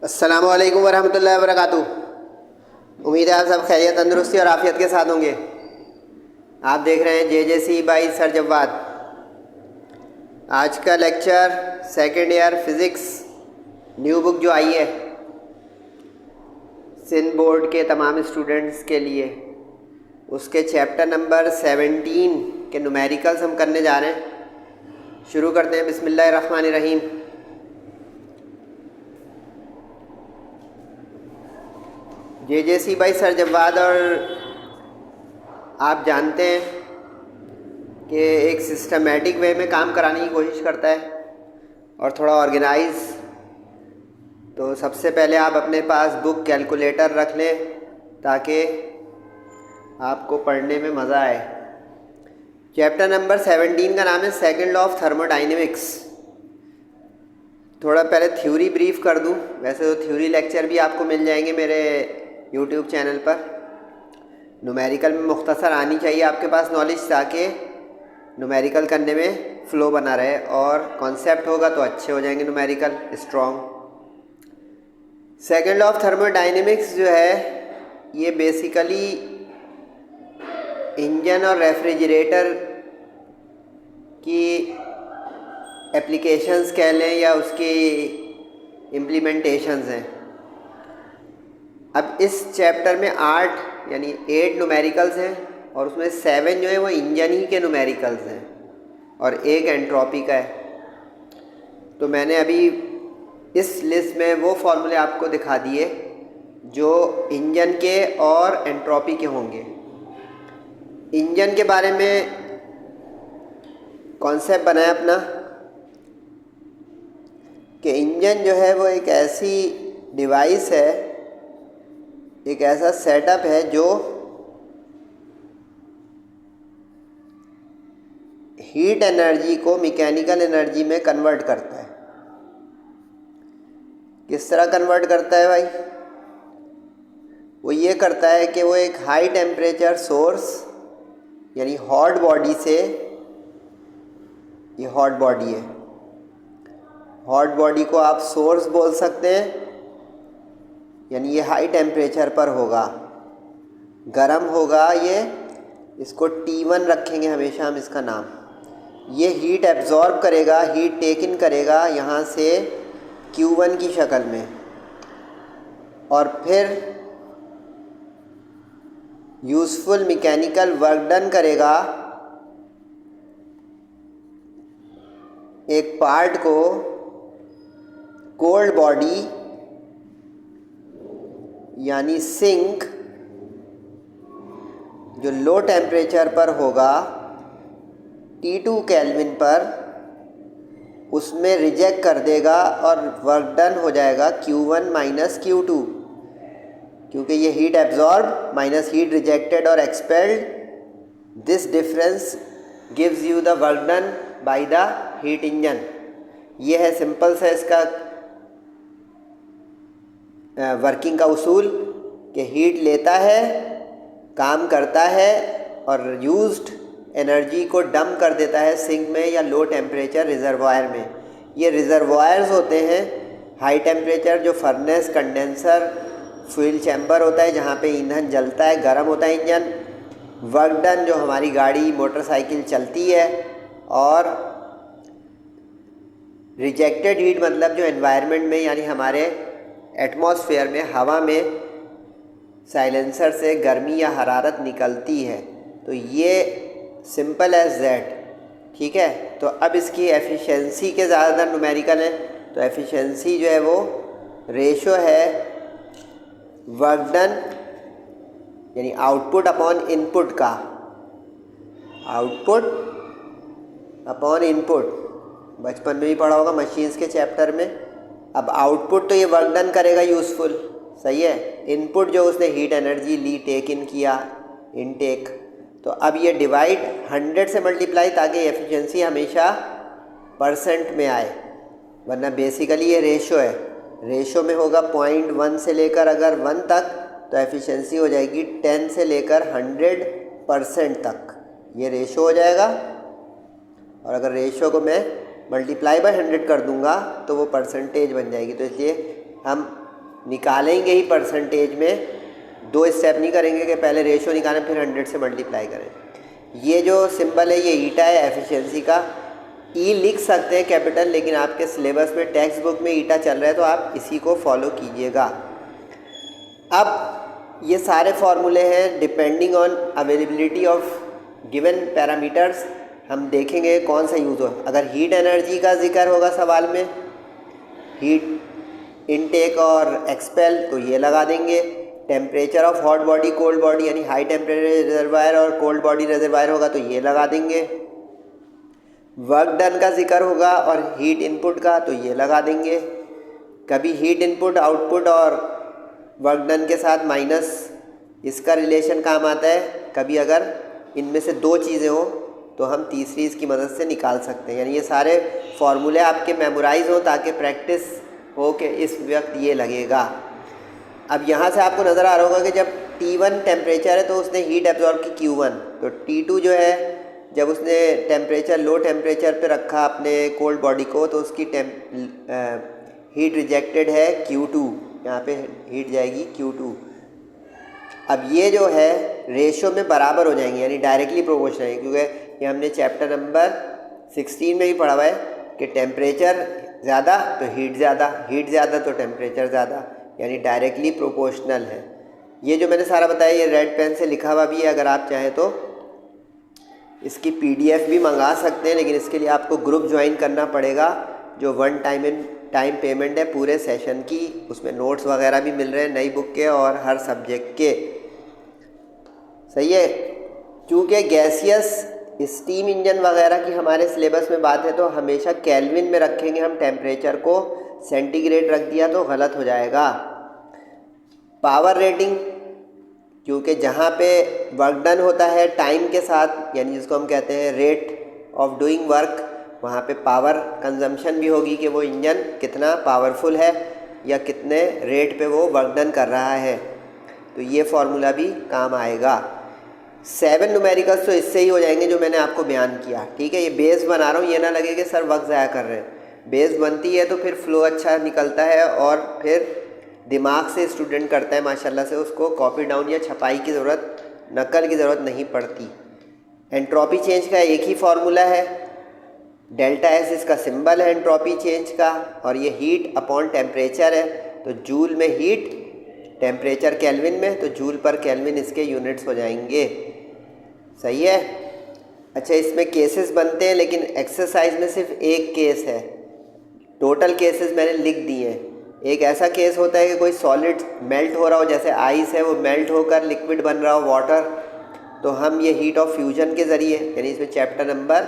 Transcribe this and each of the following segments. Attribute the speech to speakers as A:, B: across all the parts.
A: अस्सलामु अलैकुम वरहमतुल्लाहि वबरकातुहू। उम्मीद है आप सब खैरियत, तंदुरुस्ती और आफियत के साथ होंगे। आप देख रहे हैं JJC बाई सर जव्वाद। आज का lecture second year physics new book जो आई है सिंध बोर्ड के तमाम स्टूडेंट्स के लिए, उसके चैप्टर नंबर 17 के न्यूमेरिकल्स हम करने जा रहे हैं। शुरू करते हैं। बिस्मिल्लाहिर्रहमानिर्रहीम। JJC बाई सर जव्वाद, और आप जानते हैं कि एक सिस्टमेटिक वे में काम कराने की कोशिश करता है और थोड़ा ऑर्गेनाइज। तो सबसे पहले आप अपने पास बुक कैलकुलेटर रख लें ताकि आपको पढ़ने में मज़ा आए। चैप्टर नंबर 17 का नाम है सेकंड लॉ ऑफ थर्मोडाइनमिक्स। थोड़ा पहले थ्योरी ब्रीफ कर दूं। वैसे तो थ्योरी लेक्चर भी आपको मिल जाएंगे मेरे यूट्यूब चैनल पर। न्यूमेरिकल में मुख्तसर आनी चाहिए आपके पास नॉलेज, ताकि न्यूमेरिकल करने में फ़्लो बना रहे, और कॉन्सेप्ट होगा तो अच्छे हो जाएंगे numerical strong. Second law of thermodynamics जो है ये बेसिकली इंजन और रेफ्रिजरेटर की एप्लीकेशंस कह लें या उसकी इम्प्लीमेंटेशंस हैं। अब इस चैप्टर में 8 यानी 8 न्यूमेरिकल्स हैं, और उसमें 7 जो है वो इंजन ही के न्यूमेरिकल्स हैं और एक एंट्रोपी का है। तो मैंने अभी इस लिस्ट में वो फॉर्मूले आपको दिखा दिए जो इंजन के और एंट्रोपी के होंगे। इंजन के बारे में कॉन्सेप्ट बनाया अपना कि इंजन जो है वो एक ऐसी डिवाइस है, एक ऐसा सेटअप है जो हीट एनर्जी को मैकेनिकल एनर्जी में कन्वर्ट करता है। किस तरह कन्वर्ट करता है भाई? वो ये करता है कि वो एक हाई टेम्परेचर सोर्स यानी हॉट बॉडी से, ये हॉट बॉडी है, हॉट बॉडी को आप सोर्स बोल सकते हैं, यानी ये हाई टेम्परेचर पर होगा, गरम होगा ये। इसको T1 रखेंगे हमेशा हम इसका नाम। ये हीट एब्जॉर्ब करेगा, हीट टेक इन करेगा यहाँ से Q1 की शक्ल में, और फिर यूज़फुल मैकेनिकल वर्क डन करेगा एक पार्ट को कोल्ड बॉडी यानी सिंक जो लो टेम्परेचर पर होगा T2 केल्विन पर, उसमें रिजेक्ट कर देगा और वर्क डन हो जाएगा Q1 माइनस Q2, क्योंकि ये heat absorb minus heat rejected और expelled, this difference gives you the work done by the heat engine. ये है सिंपल सा इसका वर्किंग का उसूल कि हीट लेता है, काम करता है और यूज्ड एनर्जी को डंप कर देता है सिंक में या लो टेम्परेचर रिजर्वायर में। ये रिजर्वायर्स होते हैं हाई टेम्परेचर, जो फर्नेस, कंडेंसर, फ्यूल चैम्बर होता है जहाँ पे ईंधन जलता है, गर्म होता है इंजन। वर्क डन जो हमारी गाड़ी मोटरसाइकिल चलती है, और रिजेक्टेड हीट मतलब जो एनवायरनमेंट में यानी हमारे एटमॉस्फेयर में, हवा में साइलेंसर से गर्मी या हरारत निकलती है। तो ये सिंपल एज दैट, ठीक है। तो अब इसकी एफिशिएंसी के ज़्यादातर न्यूमेरिकल हैं। तो एफिशिएंसी जो है वो रेशो है वर्क डन यानी आउटपुट अपॉन इनपुट का, आउटपुट अपॉन इनपुट, बचपन में भी पढ़ा होगा मशीन्स के चैप्टर में। अब आउटपुट तो ये वर्क डन करेगा यूज़फुल, सही है। इनपुट जो उसने हीट एनर्जी ली, टेक इन किया, इनटेक। तो अब ये डिवाइड 100 से मल्टीप्लाई, ताकि एफिशिएंसी हमेशा परसेंट में आए, वरना बेसिकली ये रेशो है। रेशो में होगा 0.1 से लेकर अगर 1 तक, तो एफिशिएंसी हो जाएगी 10 से लेकर 100% तक, ये रेशो हो जाएगा। और अगर रेशो को मैं मल्टीप्लाई बाय 100 कर दूंगा तो वो परसेंटेज बन जाएगी। तो इसलिए हम निकालेंगे ही परसेंटेज में, 2 स्टेप नहीं करेंगे कि पहले रेशो निकालें फिर 100 से मल्टीप्लाई करें। ये जो सिंबल है ये ईटा है एफिशिएंसी का, ई लिख सकते हैं कैपिटल, लेकिन आपके सिलेबस में टेक्स्ट बुक में ईटा चल रहा है तो आप इसी को फॉलो कीजिएगा। अब ये सारे फॉर्मूले हैं depending on availability of given parameters. हम देखेंगे कौन सा यूज़ हो। अगर हीट एनर्जी का जिक्र होगा सवाल में, हीट इनटेक और एक्सपेल, तो ये लगा देंगे। Temperature of hot body cold body यानी हाई टेम्परेचर रिजर्वायर और कोल्ड बॉडी रिजर्वायर होगा तो ये लगा देंगे। वर्क डन का जिक्र होगा और हीट इनपुट का तो ये लगा देंगे। कभी हीट इनपुट आउटपुट और वर्क डन के साथ माइनस इसका रिलेशन काम आता है। कभी अगर इनमें से 2 चीज़ें हो तो हम तीसरी इसकी मदद से निकाल सकते हैं। यानी ये सारे फॉर्मूले आपके मेमोराइज हो ताकि प्रैक्टिस हो कि इस वक्त ये लगेगा। अब यहाँ से आपको नज़र आ रहा होगा कि जब T1 टेम्परेचर है तो उसने हीट एब्जॉर्ब की Q1, तो T2 जो है जब उसने टेम्परेचर लो टेम्परेचर पे रखा अपने कोल्ड बॉडी को तो उसकी हीट रिजेक्टेड है Q2, यहाँ पे हीट जाएगी Q2। अब ये जो है रेशो में बराबर हो जाएंगे यानी डायरेक्टली प्रोपोर्शनल है, क्योंकि ये हमने चैप्टर नंबर 16 में भी पढ़ा हुआ है कि टेम्परेचर ज़्यादा तो हीट ज़्यादा, हीट ज़्यादा तो टेम्परेचर ज़्यादा, यानी डायरेक्टली प्रोपोर्शनल है। ये जो मैंने सारा बताया ये रेड पेन से लिखा हुआ भी है, अगर आप चाहें तो इसकी PDF भी मंगा सकते हैं, लेकिन इसके लिए आपको ग्रुप ज्वाइन करना पड़ेगा जो 1 टाइम पेमेंट है पूरे सेशन की। उसमें नोट्स वगैरह भी मिल रहे हैं नई बुक के और हर सब्जेक्ट के। सही है। चूँकि गैसियस स्टीम इंजन वगैरह की हमारे सिलेबस में बात है तो हमेशा केल्विन में रखेंगे हम टेम्परेचर को, सेंटीग्रेड रख दिया तो गलत हो जाएगा। पावर रेटिंग, क्योंकि जहाँ पे वर्क डन होता है टाइम के साथ यानी जिसको हम कहते हैं रेट ऑफ डूइंग वर्क, वहाँ पे पावर कंजम्पशन भी होगी कि वो इंजन कितना पावरफुल है या कितने रेट पे वो वर्क डन कर रहा है, तो ये फार्मूला भी काम आएगा। 7 न्यूमेरिकल्स तो इससे ही हो जाएंगे जो मैंने आपको बयान किया। ठीक है, ये बेस बना रहा हूँ, ये ना लगे कि सर वक्त ज़ाया कर रहे हैं। बेस बनती है तो फिर फ्लो अच्छा निकलता है और फिर दिमाग से स्टूडेंट करता है माशाल्लाह से, उसको कॉपी डाउन या छपाई की ज़रूरत, नकल की ज़रूरत नहीं पड़ती। एंट्रोपी चेंज का एक ही फार्मूला है, डेल्टा एस इसका सिंबल है एंट्रोपी चेंज का, और ये हीट अपॉन टेम्परेचर है, तो जूल में हीट, टेम्परेचर केल्विन में, तो जूल पर केल्विन इसके यूनिट्स हो जाएंगे। सही है। अच्छा, इसमें केसेस बनते हैं लेकिन एक्सरसाइज में सिर्फ एक केस है, टोटल केसेस मैंने लिख दिए हैं। एक ऐसा केस होता है कि कोई सॉलिड मेल्ट हो रहा हो, जैसे आइस है वो मेल्ट होकर लिक्विड बन रहा हो वाटर, तो हम ये हीट ऑफ फ्यूजन के ज़रिए, यानी इसमें चैप्टर नंबर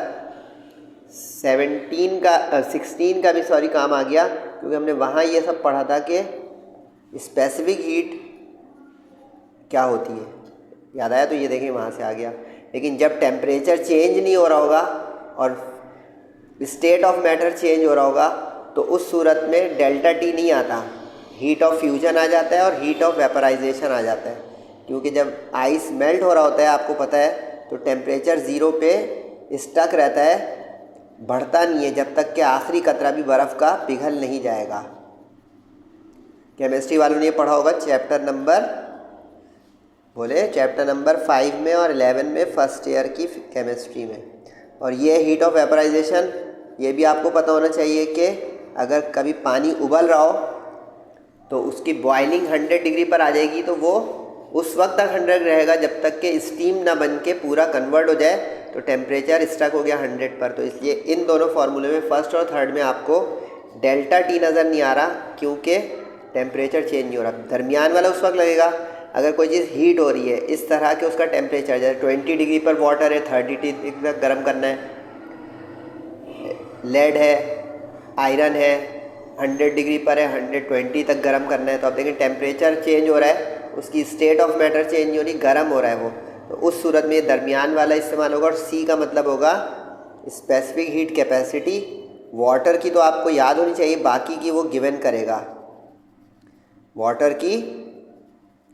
A: 16 का भी काम आ गया, क्योंकि हमने वहाँ ये सब पढ़ा था कि स्पेसिफिक हीट क्या होती है, याद आया, तो ये देखें वहाँ से आ गया। लेकिन जब टेम्परेचर चेंज नहीं हो रहा होगा और स्टेट ऑफ मैटर चेंज हो रहा होगा तो उस सूरत में डेल्टा टी नहीं आता, हीट ऑफ फ्यूजन आ जाता है और हीट ऑफ वेपराइजेशन आ जाता है। क्योंकि जब आइस मेल्ट हो रहा होता है, आपको पता है, तो टेम्परेचर 0 पे स्टक रहता है, बढ़ता नहीं है जब तक कि आखिरी कतरा भी बर्फ़ का पिघल नहीं जाएगा। केमिस्ट्री वालों ने ये पढ़ा होगा चैप्टर नंबर 5 में और 11 में फर्स्ट ईयर की केमिस्ट्री में। और ये हीट ऑफ वेपराइजेशन, ये भी आपको पता होना चाहिए कि अगर कभी पानी उबल रहा हो तो उसकी बॉइलिंग 100 डिग्री पर आ जाएगी, तो वो उस वक्त तक 100 रहेगा जब तक कि स्टीम ना बन के पूरा कन्वर्ट हो जाए, तो टेम्परेचर स्टक हो गया 100 पर। तो इसलिए इन दोनों फार्मूले में फर्स्ट और थर्ड में आपको डेल्टा टी नज़र नहीं आ रहा, क्योंकि टेम्परेचर चेंज नहीं हो रहा। दरमियान वाला उस वक्त लगेगा अगर कोई चीज़ हीट हो रही है इस तरह के, उसका टेम्परेचर जैसे 20 डिग्री पर वाटर है, 30 डिग्री तक गर्म करना है, लेड है, आयरन है, 100 डिग्री पर है, 120 तक गर्म करना है, तो आप देखें टेम्परेचर चेंज हो रहा है, उसकी स्टेट ऑफ मैटर चेंज नहीं हो रही, गर्म हो रहा है वो, तो उस सूरत में ये दरमियान वाला इस्तेमाल होगा। और सी का मतलब होगा स्पेसिफिक हीट कैपेसिटी। वाटर की तो आपको याद होनी चाहिए, बाकी की वो गिवन करेगा। वाटर की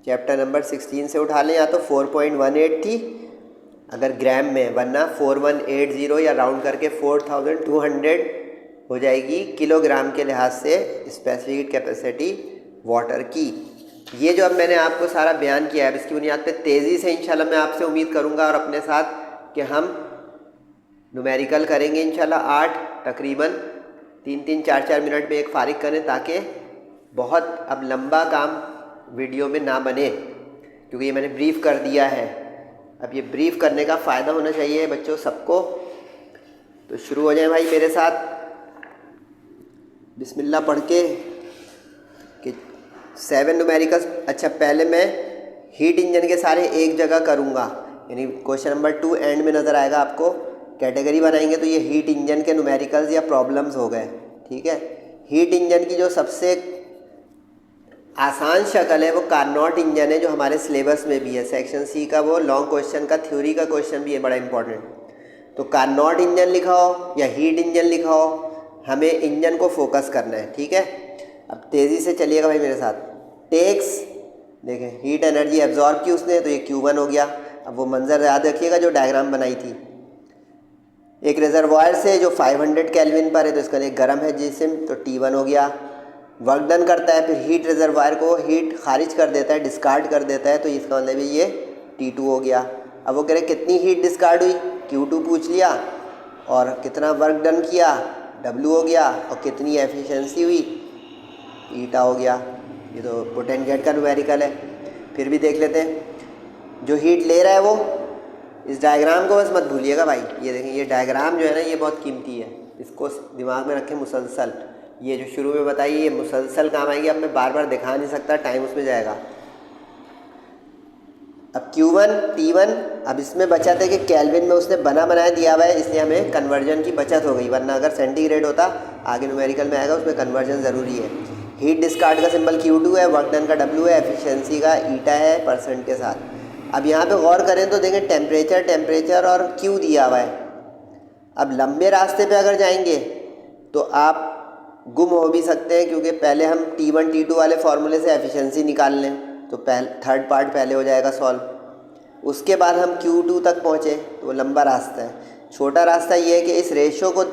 A: चैप्टर नंबर 16 से उठा लें, या तो 4.18 थी अगर ग्राम में, वरना 4180 या राउंड करके 4200 हो जाएगी किलोग्राम के लिहाज से स्पेसिफिक कैपेसिटी वाटर की। ये जो अब मैंने आपको सारा बयान किया है, इसकी बुनियाद पे तेज़ी से इंशाल्लाह मैं आपसे उम्मीद करूँगा और अपने साथ कि हम न्यूमेरिकल करेंगे इंशाल्लाह 8 तकरीबन 3-3 4-4 मिनट में एक फारिग करें, ताकि बहुत अब लंबा काम वीडियो में ना बने, क्योंकि ये मैंने ब्रीफ़ कर दिया है। अब ये ब्रीफ़ करने का फ़ायदा होना चाहिए बच्चों सबको। तो शुरू हो जाए भाई मेरे साथ बिस्मिल्लाह पढ़ के कि 7 न्यूमेरिकल्स। अच्छा, पहले मैं हीट इंजन के सारे एक जगह करूँगा, यानी क्वेश्चन नंबर 2 एंड में नज़र आएगा आपको। कैटेगरी बनाएंगे तो ये हीट इंजन के न्यूमेरिकल्स या प्रॉब्लम्स हो गए, ठीक है। हीट इंजन की जो सबसे आसान शक्ल है वो कार्नोट इंजन है, जो हमारे सिलेबस में भी है, सेक्शन सी का वो लॉन्ग क्वेश्चन का थ्योरी का क्वेश्चन भी है, बड़ा इंपॉर्टेंट। तो कार्नोट इंजन लिखा हो या हीट इंजन लिखा हो, हमें इंजन को फोकस करना है, ठीक है। अब तेज़ी से चलिएगा भाई मेरे साथ। टेक्स, देखें हीट एनर्जी एब्जॉर्ब की उसने, तो ये Q1 हो गया। अब वो मंजर याद रखिएगा जो डायग्राम बनाई थी। एक रिजर्वायर से जो 500 केल्विन पर है, तो इसका एक गर्म है जिसम, तो T1 हो गया। वर्क डन करता है, फिर हीट रिजर्वायर को हीट खारिज कर देता है, डिस्कार्ड कर देता है, तो इसका मतलब ये T2 हो गया। अब वो कह रहे कितनी हीट डिस्कार्ड हुई, Q2 पूछ लिया, और कितना वर्क डन किया, W हो गया, और कितनी एफिशिएंसी हुई, ईटा हो गया। ये तो पुट एंड गेट का न्यूमेरिकल है। फिर भी देख लेते हैं जो हीट ले रहा है वो, इस डायग्राम को बस मत भूलिएगा भाई। ये देखें, ये डायग्राम जो है ना ये बहुत कीमती है, इसको दिमाग में रखें मुसलसल। ये जो शुरू में बताइए ये मुसलसल काम आएगी, अब मैं बार बार दिखा नहीं सकता, टाइम उसमें जाएगा। अब Q1 T1, अब इसमें बचत है कि केल्विन में उसने बना बनाया दिया हुआ है, इसलिए हमें कन्वर्जन की बचत हो गई, वरना अगर सेंटीग्रेड होता आगे न्यूमेरिकल में आएगा उसमें कन्वर्जन ज़रूरी है। हीट डिस्कार्ड का सिंबल Q2 है, वर्क डन का W है, एफिशिएंसी का ईटा है परसेंट के साथ। अब यहाँ पे गौर करें तो देखें टेम्परेचर और Q दिया हुआ है। अब लंबे रास्ते पे अगर जाएंगे तो आप गुम हो भी सकते हैं, क्योंकि पहले हम T1 T2 वाले फार्मूले से एफिशिएंसी निकाल लें तो थर्ड पार्ट पहले हो जाएगा सॉल्व। उसके बाद हम Q2 तक पहुँचे तो वो लंबा रास्ता है। छोटा रास्ता ये है कि इस रेशो को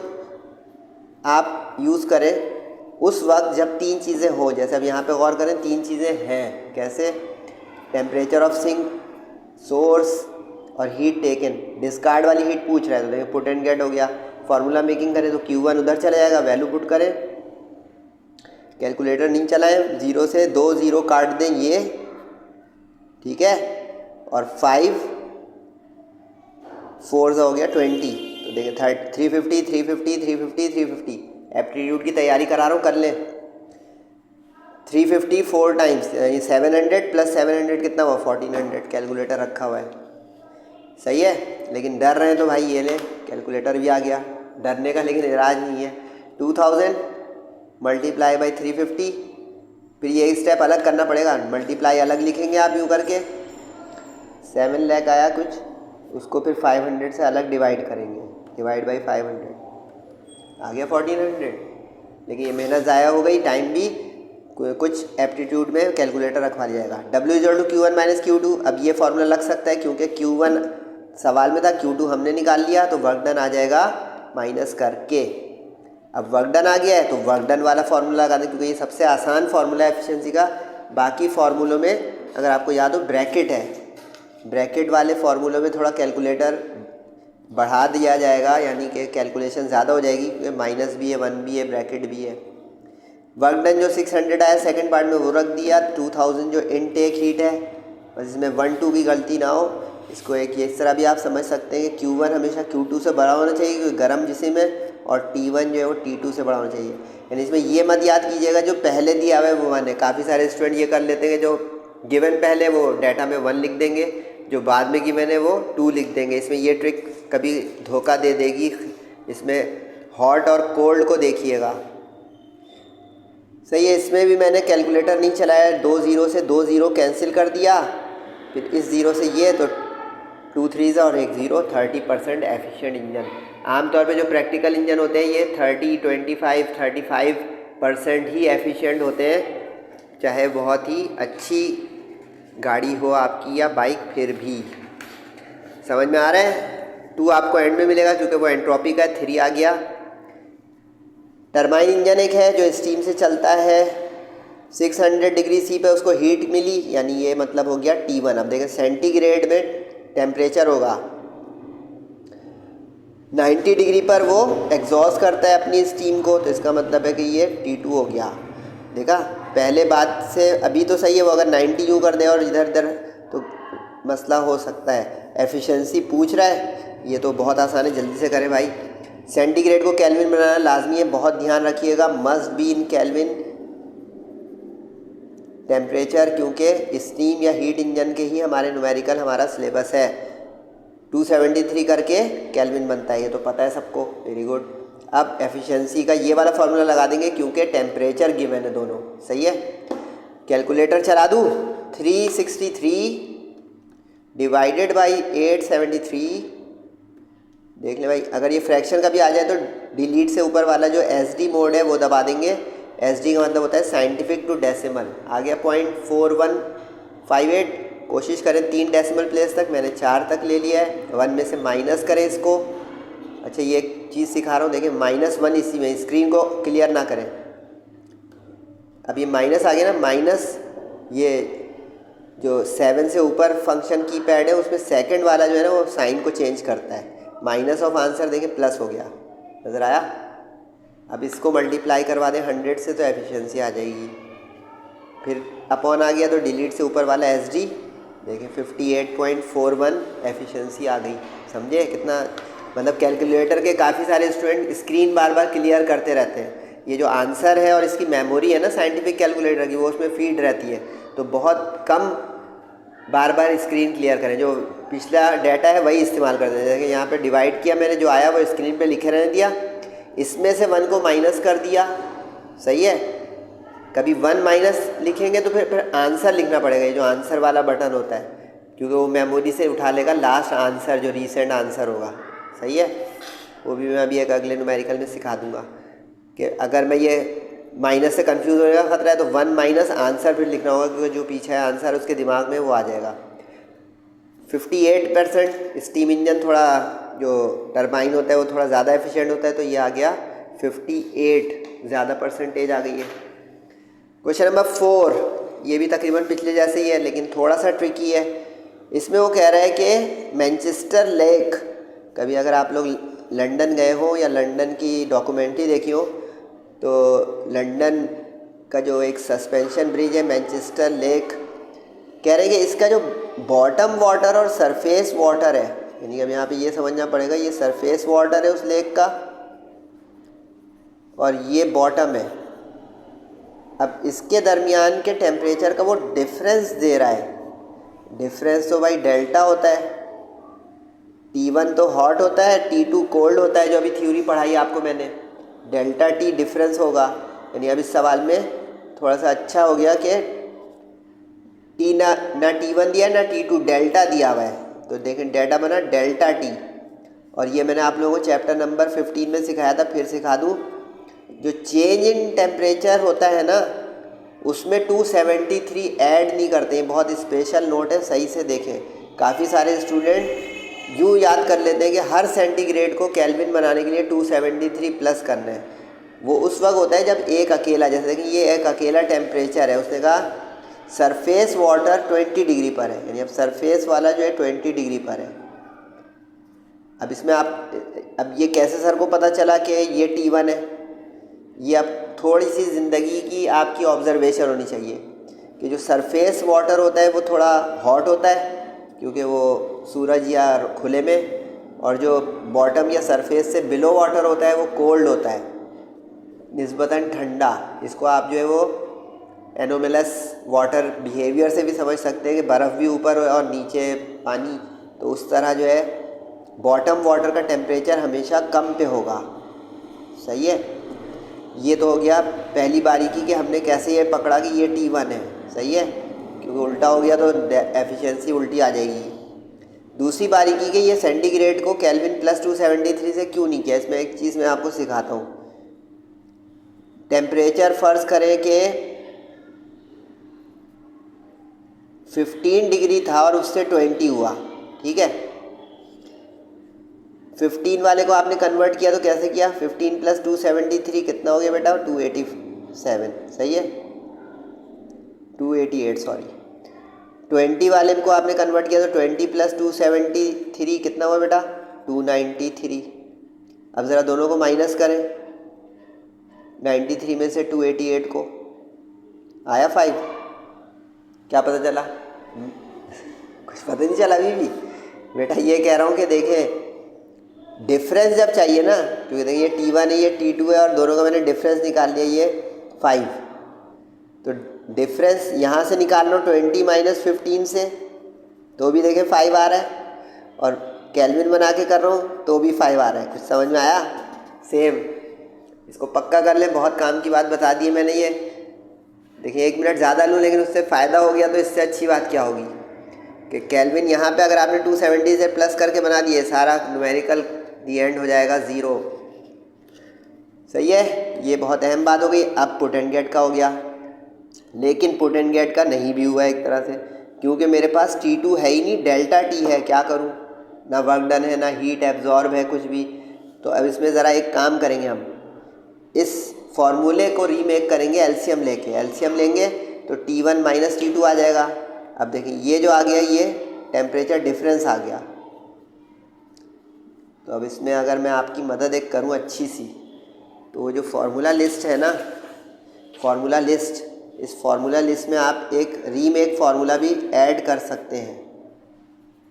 A: आप यूज़ करें उस वक्त जब 3 चीज़ें हो, जैसे अब यहाँ पे गौर करें 3 चीज़ें हैं। कैसे? टेम्परेचर ऑफ सिंक, सोर्स और हीट टेकन। डिस्कार्ड वाली हीट पूछ रहा है तो देखिए पुट एंड गेट हो गया। फार्मूला मेकिंग करें तो Q1 उधर चला जाएगा, वैल्यू पुट करें, कैलकुलेटर नहीं चलाएं, 0 से 2 0 काट दें ये, ठीक है, और 5 4 हो गया 20। तो देखिए 350 350 350 350। एप्टीट्यूड की तैयारी करा रहा हूँ, कर लें। 350 4 टाइम्स, यानी 700 प्लस 700 कितना हुआ 1400। कैलकुलेटर रखा हुआ है, सही है। लेकिन डर रहे हैं तो भाई ये ले, कैलकुलेटर भी आ गया, डरने का लेकिन इलाज नहीं है। 2000 मल्टीप्लाई बाई 350, फिर ये एक स्टेप अलग करना पड़ेगा, मल्टीप्लाई अलग लिखेंगे आप यूँ करके। 7 लाख आया कुछ, उसको फिर 500 से अलग डिवाइड करेंगे, डिवाइड बाई 500 आ गया 1400। लेकिन ये मेहनत ज़ाया हो गई, टाइम भी। कुछ एप्टीट्यूड में कैलकुलेटर रखवा लिया जाएगा। W equal to Q1 minus Q2। अब ये फॉर्मूला लग सकता है क्योंकि Q1 सवाल में था, Q2 हमने निकाल लिया, तो वर्क डन आ जाएगा माइनस करके। अब वर्क डन आ गया है तो वर्क डन वाला फार्मूला लगा दें, क्योंकि ये सबसे आसान फार्मूला है एफिशिएंसी का। बाकी फार्मूलों में अगर आपको याद हो ब्रैकेट है, ब्रैकेट वाले फार्मूलों में थोड़ा कैलकुलेटर बढ़ा दिया जाएगा, यानी कि कैलकुलेशन ज़्यादा हो जाएगी, क्योंकि माइनस भी है, 1 भी है, ब्रैकेट भी है। वर्क डन जो 600 आया सेकंड पार्ट में वो रख दिया। 2000 जो इनटेक हीट है, बस इसमें 1 2 की गलती ना हो। इसको एक ये इस तरह भी आप समझ सकते हैं कि Q1 हमेशा Q2 से बड़ा होना चाहिए, क्योंकि गर्म जिसम है, और T1 जो है वो T2 से बड़ा होना चाहिए। यानी इसमें ये मत याद कीजिएगा जो पहले दिया हुआ है वो 1 है। काफ़ी सारे स्टूडेंट ये कर लेते हैं, जो गिवन पहले वो डाटा में 1 लिख देंगे, जो बाद में गिवन है वो 2 लिख देंगे। इसमें ये ट्रिक कभी धोखा दे देगी। इसमें हॉट और कोल्ड को देखिएगा, सही है। इसमें भी मैंने कैलकुलेटर नहीं चलाया, 2 0 से 2 0 कैंसिल कर दिया, फिर इस 0 से ये, तो 2 3 और 1 0, 30% एफिशिएंट इंजन। आमतौर पे जो प्रैक्टिकल इंजन होते हैं ये 35% ही एफिशिएंट होते हैं, चाहे बहुत ही अच्छी गाड़ी हो आपकी या बाइक, फिर भी। समझ में आ रहा है? 2 आपको एंड में मिलेगा क्योंकि वो एंट्रोपी का 3 आ गया। टरबाइन इंजन एक है जो स्टीम से चलता है, 600 डिग्री सी पे उसको हीट मिली, यानी ये मतलब हो गया T1। अब देखें सेंटीग्रेड में टेम्परेचर होगा 90 डिग्री पर, वो एग्जॉस्ट करता है अपनी स्टीम को, तो इसका मतलब है कि ये T2 हो गया। देखा पहले बात से अभी तो सही है, वो अगर 90 यूँ कर दे और इधर इधर तो मसला हो सकता है। एफिशिएंसी पूछ रहा है, ये तो बहुत आसान है, जल्दी से करें भाई। सेंटीग्रेड को केल्विन बनाना लाजमी है, बहुत ध्यान रखिएगा, must be in kelvin temperature, क्योंकि स्टीम या हीट इंजन के ही हमारे न्यूमेरिकल हमारा सिलेबस है। 273 करके केल्विन बनता है, ये तो पता है सबको, वेरी गुड। अब एफिशिएंसी का ये वाला फार्मूला लगा देंगे क्योंकि टेम्परेचर गिवन है दोनों, सही है। कैलकुलेटर चला दूँ, 363 डिवाइडेड बाई 873, देख ले भाई, अगर ये फ्रैक्शन का भी आ जाए तो डिलीट से ऊपर वाला जो SD मोड है वो दबा देंगे। SD का मतलब होता है साइंटिफिक टू डेसिमल, आ गया 0.4158। कोशिश करें 3 डेसिमल प्लेस तक, मैंने 4 तक ले लिया है। 1 में से माइनस करें इसको। अच्छा ये एक चीज़ सिखा रहा हूँ, देखिए -1 इसी में, स्क्रीन को क्लियर ना करें। अब ये माइनस आ गया ना, माइनस ये जो 7 से ऊपर फंक्शन की पैड है उसमें सेकंड वाला जो है ना वो साइन को चेंज करता है। माइनस ऑफ आंसर देखिए प्लस हो गया, नज़र आया। अब इसको मल्टीप्लाई करवा दें 100 से तो एफिशिएंसी आ जाएगी, फिर अपॉन आ गया तो डिलीट से ऊपर वाला SD, देखिए 58.41 एफिशिएंसी आ गई। समझे कितना, मतलब कैलकुलेटर के काफ़ी सारे स्टूडेंट स्क्रीन बार बार क्लियर करते रहते हैं। ये जो आंसर है और इसकी मेमोरी है ना साइंटिफिक कैलकुलेटर की, वो उसमें फीड रहती है, तो बहुत कम बार बार स्क्रीन क्लियर करें, जो पिछला डाटा है वही इस्तेमाल करते हैं। जैसे यहाँ पे डिवाइड किया मैंने, जो आया वो स्क्रीन पे लिखे रहने दिया, इसमें से 1 को माइनस कर दिया, सही है। कभी 1 माइनस लिखेंगे तो फिर आंसर लिखना पड़ेगा, ये जो आंसर वाला बटन होता है, क्योंकि वो मेमोरी से उठा लेगा लास्ट आंसर जो रीसेंट आंसर होगा, सही है। वो भी मैं अभी एक अगले न्यूमेरिकल में सिखा दूंगा कि अगर मैं ये माइनस से कंफ्यूज होने का खतरा है तो 1 माइनस आंसर फिर लिखना होगा, क्योंकि जो पीछे है आंसर उसके दिमाग में वो आ जाएगा। 58% स्टीम इंजन थोड़ा जो टरबाइन होता है वो थोड़ा ज़्यादा एफिशिएंट होता है, तो ये आ गया 58, ज़्यादा परसेंटेज आ गई है। क्वेश्चन नंबर 4, ये भी तकरीबन पिछले जैसे ही है लेकिन थोड़ा सा ट्रिकी है। इसमें वो कह रहा है कि मैनचेस्टर लेक, कभी अगर आप लोग लंदन गए हो या लंदन की डॉक्यूमेंट्री देखी हो तो लंदन का जो एक सस्पेंशन ब्रिज है मैनचेस्टर लेक, कह रहे हैं कि इसका जो बॉटम वाटर और सरफेस वाटर है, यानी अब यहाँ पे ये समझना पड़ेगा, ये सरफेस वाटर है उस लेक का और ये बॉटम है। अब इसके दरमियान के टेम्परेचर का वो डिफरेंस दे रहा है। डिफरेंस तो भाई डेल्टा होता है, T1 तो हॉट होता है, T2 कोल्ड होता है, जो अभी थ्योरी पढ़ाई आपको मैंने। डेल्टा T डिफरेंस होगा, यानी अब इस सवाल में थोड़ा सा अच्छा हो गया कि T ना T1 दिया ना T2, डेल्टा दिया हुआ है, तो देखें डेटा बना डेल्टा T। और ये मैंने आप लोगों को चैप्टर नंबर 15 में सिखाया था, फिर सिखा दूँ। जो चेंज इन टेम्परेचर होता है ना उसमें 273 ऐड नहीं करते हैं, बहुत स्पेशल नोट है, सही से देखें। काफ़ी सारे स्टूडेंट यूँ याद कर लेते हैं कि हर सेंटीग्रेड को केल्विन बनाने के लिए 273 प्लस करना है। वो उस वक्त होता है जब एक अकेला, जैसे कि ये एक अकेला टेम्परेचर है, उसने कहा सरफेस वाटर 20 डिग्री पर है, यानी अब सरफेस वाला जो है 20 डिग्री पर है। अब इसमें अब ये कैसे सर को पता चला कि ये T1 है, ये अब थोड़ी सी ज़िंदगी की आपकी ऑब्जर्वेशन होनी चाहिए कि जो सरफेस वाटर होता है वो थोड़ा हॉट होता है क्योंकि वो सूरज या खुले में, और जो बॉटम या सरफेस से बिलो वाटर होता है वो कोल्ड होता है, निस्बतन ठंडा। इसको आप जो है वो एनोमलस वाटर बिहेवियर से भी समझ सकते हैं कि बर्फ़ भी ऊपर और नीचे पानी, तो उस तरह जो है बॉटम वाटर का टेम्परेचर हमेशा कम पे होगा, सही है। ये तो हो गया पहली बारीकी कि हमने कैसे ये पकड़ा कि ये T1 है, सही है, क्योंकि उल्टा हो गया तो एफिशिएंसी उल्टी आ जाएगी। दूसरी बारीकी कि ये सेंटीग्रेड को केल्विन प्लस 273 से क्यों नहीं किया, इसमें एक चीज़ मैं आपको सिखाता हूँ। टेम्परेचर फ़र्ज़ करें कि 15 डिग्री था और उससे 20 हुआ, ठीक है। 15 वाले को आपने कन्वर्ट किया तो कैसे किया, 15 प्लस 273 कितना हो गया बेटा, 287, सही है। 288 सॉरी, 20 वाले को आपने कन्वर्ट किया तो 20 + 273 कितना हुआ बेटा? 293। अब ज़रा दोनों को माइनस करें, 93 में से 288 को आया 5। क्या पता चला? कुछ पता नहीं चला अभी भी बेटा। ये कह रहा हूँ कि देखें डिफरेंस जब चाहिए ना, क्योंकि देखिए ये T1 है ये T2 है और दोनों का मैंने डिफरेंस निकाल लिया ये 5, तो डिफरेंस यहाँ से निकाल लो 20 - 15 से, तो भी देखें 5 आ रहा है, और केल्विन बना के कर रहा हूँ तो भी 5 आ रहा है। कुछ समझ में आया? सेम, इसको पक्का कर लें, बहुत काम की बात बता दी है मैंने ये। देखिए 1 मिनट ज़्यादा लूँ लेकिन उससे फ़ायदा हो गया, तो इससे अच्छी बात क्या होगी कि केल्विन यहाँ पे अगर आपने 270 से प्लस करके बना दिए, सारा न्यूमेरिकल दी एंड हो जाएगा 0। सही है, ये बहुत अहम बात हो गई। अब पुट एंड गेट का हो गया, लेकिन पुट एंड गेट का नहीं भी हुआ एक तरह से, क्योंकि मेरे पास T2 है ही नहीं, डेल्टा T है। क्या करूँ? ना वर्क डन है, ना हीट एब्जॉर्ब है, कुछ भी। तो अब इसमें ज़रा एक काम करेंगे, हम इस फॉर्मूले को रीमेक करेंगे एलसीएम लेके। एलसीएम लेंगे तो T1 - T2 आ जाएगा। अब देखिए ये जो आ गया ये टेम्परेचर डिफरेंस आ गया। तो अब इसमें अगर मैं आपकी मदद एक करूं अच्छी सी, तो वो जो फार्मूला लिस्ट है ना, फार्मूला लिस्ट, इस फार्मूला लिस्ट में आप एक रीमेक फार्मूला भी ऐड कर सकते हैं,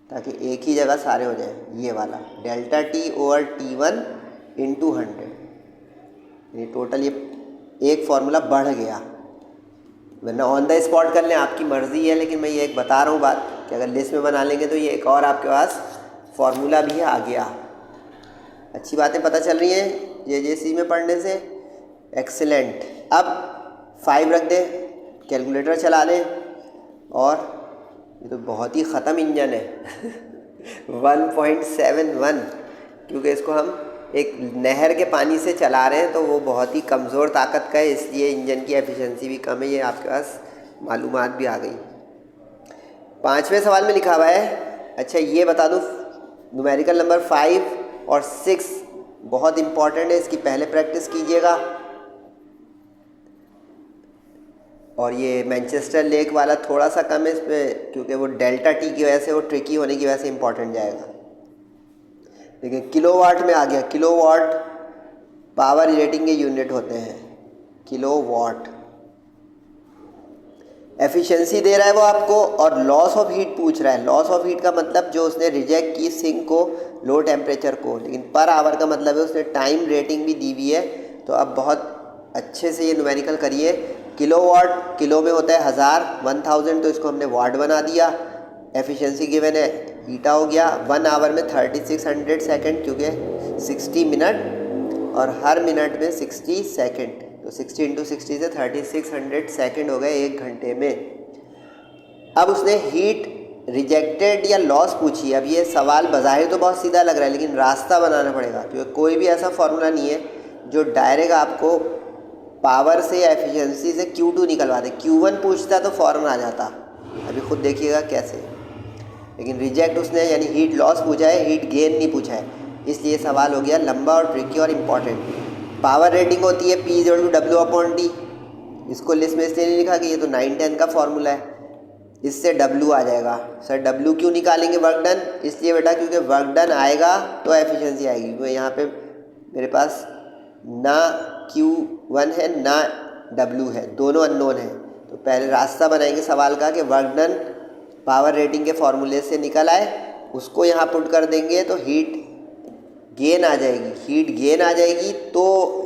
A: ताकि एक ही जगह सारे हो जाए। ये वाला डेल्टा T ओवर T1 × 100, ये टोटल ये एक फार्मूला बढ़ गया। वरना ऑन द स्पॉट कर लें, आपकी मर्ज़ी है, लेकिन मैं ये एक बता रहा हूँ बात कि अगर लिस्ट में बना लेंगे तो ये एक और आपके पास फार्मूला भी आ गया। अच्छी बातें पता चल रही हैं ये JC में पढ़ने से। एक्सीलेंट। अब 5 रख दें, कैलकुलेटर चला लें, और ये तो बहुत ही ख़त्म इंजन है 1.71, क्योंकि इसको हम एक नहर के पानी से चला रहे हैं, तो वो बहुत ही कमज़ोर ताकत का है, इसलिए इंजन की एफिशिएंसी भी कम है। ये आपके पास मालूमात भी आ गई। 5वें सवाल में लिखा हुआ है, अच्छा ये बता दूँ, न्यूमेरिकल नंबर 5 और 6 बहुत इंपॉर्टेंट है, इसकी पहले प्रैक्टिस कीजिएगा। और ये मैनचेस्टर लेक वाला थोड़ा सा कम है इसमें, क्योंकि वो डेल्टा T की वजह से, वो ट्रिकी होने की वजह से इंपॉर्टेंट जाएगा। देखिए किलोवाट में आ गया। किलोवाट पावर रेटिंग के यूनिट होते हैं, किलोवाट। एफिशिएंसी दे रहा है वो आपको, और लॉस ऑफ हीट पूछ रहा है। लॉस ऑफ हीट का मतलब जो उसने रिजेक्ट की सिंक को, लो टेम्परेचर को, लेकिन पर आवर का मतलब है उसने टाइम रेटिंग भी दी हुई है। तो अब बहुत अच्छे से ये न्यूमेरिकल करिए। किलोवाट किलो में होता है 1000, तो इसको हमने वाट बना दिया। एफिशिएंसी गिवन है, ईटा हो गया। 1 आवर में 3600 सेकेंड, क्योंकि 60 मिनट और हर मिनट में 60 सेकेंड, तो 60 × 60 से 3600 सेकेंड हो गए 1 घंटे में। अब उसने हीट रिजेक्टेड या लॉस पूछी। अब ये सवाल बज़ाहिर तो बहुत सीधा लग रहा है, लेकिन रास्ता बनाना पड़ेगा, क्योंकि कोई भी ऐसा फार्मूला नहीं है जो डायरेक्ट आपको पावर से या एफिशिएंसी से Q2 निकलवा दे। Q1 पूछता तो फ़ौरन आ जाता, अभी खुद देखिएगा कैसे। लेकिन रिजेक्ट उसने यानी हीट लॉस पूछा है, हीट गेन नहीं पूछा है, इसलिए सवाल हो गया लंबा और ट्रिकी और इम्पॉर्टेंट। पावर रेटिंग होती है P = W/T। इसको लिस्ट में इसलिए नहीं लिखा कि ये तो 9/10 का फार्मूला है, इससे W आ जाएगा। सर W क्यों निकालेंगे वर्क डन? इसलिए बेटा क्योंकि वर्क डन आएगा तो एफिशिएंसी आएगी। क्योंकि यहाँ पे मेरे पास ना Q1 है ना W है, दोनों अननोन है। तो पहले रास्ता बनाएंगे सवाल का कि वर्क डन पावर रेटिंग के फॉर्मूले से निकल आए, उसको यहाँ पुट कर देंगे तो हीट गेन आ जाएगी। हीट गेन आ जाएगी तो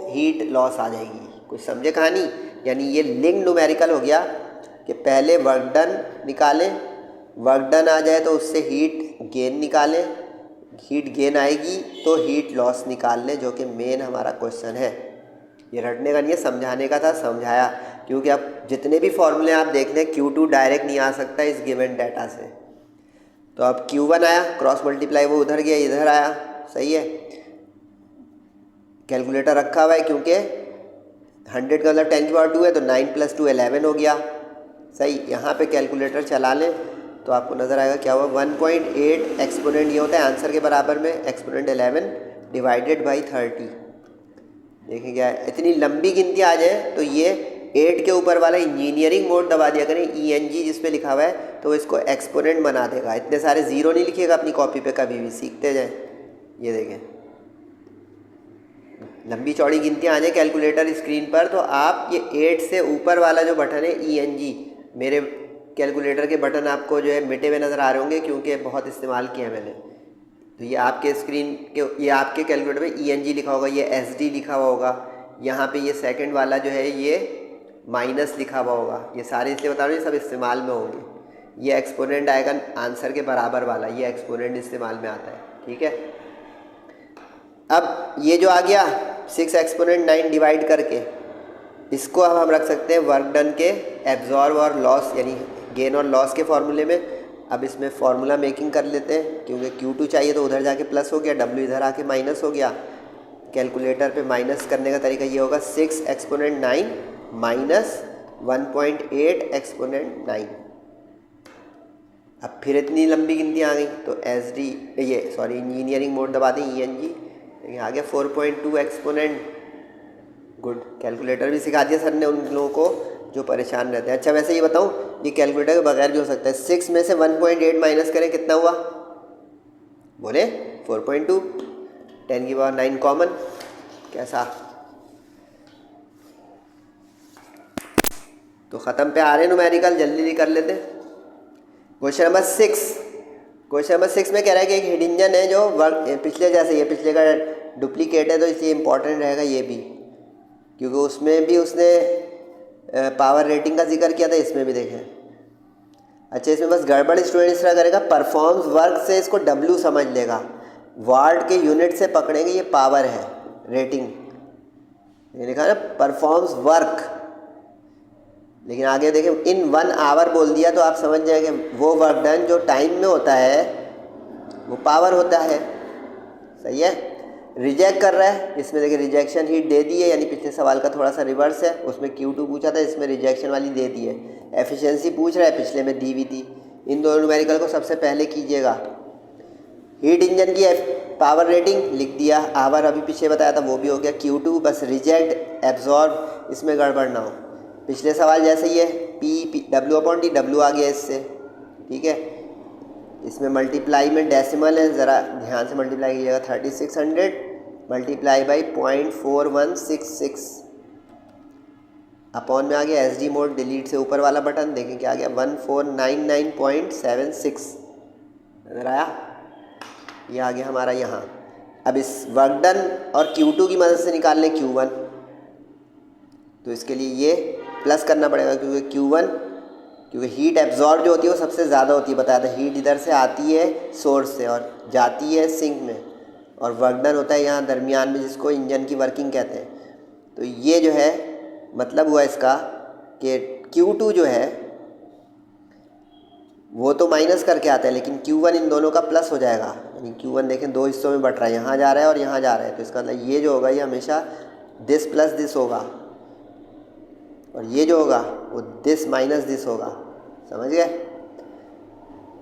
A: हीट लॉस आ जाएगी। कुछ समझे कहानी? यानी ये लिंक न्यूमेरिकल हो गया कि पहले वर्क डन निकालें, वर्क डन आ जाए तो उससे हीट गेन निकालें, हीट गेन आएगी तो हीट लॉस निकाल लें, जो कि मेन हमारा क्वेश्चन है। ये रटने का नहीं है, समझाने का था, समझाया। क्योंकि अब जितने भी फॉर्मूले आप देख लें, Q2 डायरेक्ट नहीं आ सकता इस गिवन डाटा से। तो अब Q1 आया, क्रॉस मल्टीप्लाई वो उधर गया, इधर आया, सही है। कैलकुलेटर रखा हुआ है क्योंकि 100 का मतलब 10⁻² है, तो 9 + 2 11 हो गया, सही। यहाँ पे कैलकुलेटर चला लें तो आपको नज़र आएगा क्या हुआ। 1.8 एक्सपोनेंट ये होता है आंसर के बराबर में, एक्सपोनेंट 11 / 30। देखिए क्या है, इतनी लंबी गिनती आ जाए तो ये 8 के ऊपर वाला इंजीनियरिंग मोड दबा दिया करें, ENG जिस पे लिखा हुआ है, तो इसको एक्सपोनेंट बना देगा। इतने सारे ज़ीरो नहीं लिखिएगा अपनी कॉपी पे कभी भी, सीखते जाएं। ये देखें, लंबी चौड़ी गिनतियाँ आ जाए कैलकुलेटर स्क्रीन पर, तो आप ये 8 से ऊपर वाला जो बटन है ENG, मेरे कैलकुलेटर के बटन आपको जो है मिटे हुए नज़र आ रहे होंगे क्योंकि बहुत इस्तेमाल किया मैंने। तो ये आपके स्क्रीन के, ये आपके कैलकुलेटर में ENG लिखा होगा, ये SD लिखा हुआ होगा, यहाँ पे ये सेकंड वाला जो है ये माइनस लिखा हुआ होगा। ये सारे इसलिए बता रहा हूँ, ये सब इस्तेमाल में होंगे। ये एक्सपोनेंट आएगा आंसर के बराबर वाला, ये एक्सपोनेंट इस्तेमाल में आता है, ठीक है। अब ये जो आ गया 6 एक्सपोनेंट 9 डिवाइड करके, इसको अब हम रख सकते हैं वर्क डन के एब्जॉर्ब और लॉस यानी गेन और लॉस के फॉर्मूले में। अब इसमें फार्मूला मेकिंग कर लेते हैं, क्योंकि Q2 चाहिए तो उधर जाके प्लस हो गया, W इधर आके माइनस हो गया। कैलकुलेटर पे माइनस करने का तरीका ये होगा 6 एक्सपोनेंट 9 माइनस 1.8 एक्सपोनेंट 9। अब फिर इतनी लंबी गिनती आ गई, तो इंजीनियरिंग मोड दबा दें ENG, आ गया 4.2 एक्सपोनेंट। गुड, कैलकुलेटर भी सिखा दिया सर ने उन लोगों को जो परेशान रहते हैं। अच्छा वैसे ये बताऊं, ये कैलकुलेटर के बगैर भी हो सकता है। 6 में से 1.8 माइनस करें, कितना हुआ? बोले 4.2। 10 की पावर 9 कॉमन, कैसा? तो ख़त्म पे आ रहे न्यूमेरिकल, जल्दी कर लेते। क्वेश्चन नंबर 6 में कह रहा है कि एक हिडन है जो वर्क पिछले जैसे, ये पिछले का डुप्लीकेट है तो इसलिए इंपॉर्टेंट रहेगा ये भी, क्योंकि उसमें भी उसने पावर रेटिंग का जिक्र किया था, इसमें भी देखें। अच्छा इसमें बस गड़बड़ स्टूडेंट इस तरह करेगा, परफॉर्म्स वर्क से इसको W समझ लेगा, वाट के यूनिट से पकड़ेंगे, ये पावर है रेटिंग, ये लिखा ना परफॉर्म्स वर्क। लेकिन आगे देखें इन 1 आवर बोल दिया तो आप समझ जाएंगे वो वर्क डन जो टाइम में होता है वो पावर होता है, सही है। रिजेक्ट कर रहा है, इसमें देखिए रिजेक्शन हीट दे दी है, यानी पिछले सवाल का थोड़ा सा रिवर्स है, उसमें Q2 पूछा था, इसमें रिजेक्शन वाली दे दी है। एफिशिएंसी पूछ रहा है, पिछले में दी हुई थी। इन दोनों न्यूमेरिकल को सबसे पहले कीजिएगा। हीट इंजन की पावर रेटिंग लिख दिया, आवर अभी पीछे बताया था वो भी हो गया। Q2 बस रिजेक्ट एब्जॉर्ब, इसमें गड़बड़ ना हो। पिछले सवाल जैसे ही है P W/T, W आ गया इससे, ठीक है। इसमें मल्टीप्लाई में डेसिमल है, ज़रा ध्यान से मल्टीप्लाई कीजिएगा। 3600 मल्टीप्लाई बाई 0.4166 अपॉन में आ गया SD मोड डिलीट से ऊपर वाला बटन, देखें क्या आ गया 1499.76 नजर आया, ये आ गया हमारा यहाँ। अब इस वर्क डन और Q2 की मदद से निकाल लें Q1, तो इसके लिए ये प्लस करना पड़ेगा, क्योंकि हीट एब्जॉर्ब जो होती है वो सबसे ज़्यादा होती है, बताया था। हीट इधर से आती है सोर्स से और जाती है सिंक में, और वर्क डन होता है यहाँ दरमियान में, जिसको इंजन की वर्किंग कहते हैं। तो ये जो है मतलब हुआ इसका कि Q2 जो है वो तो माइनस करके आता है, लेकिन Q1 इन दोनों का प्लस हो जाएगा। यानी Q1 देखें 2 हिस्सों में बट रहा है, यहाँ जा रहा है और यहाँ जा रहा है, तो इसका मतलब ये जो होगा ये हमेशा दिस प्लस दिस होगा, और ये जो होगा वो दिस माइनस दिस होगा। समझ गए?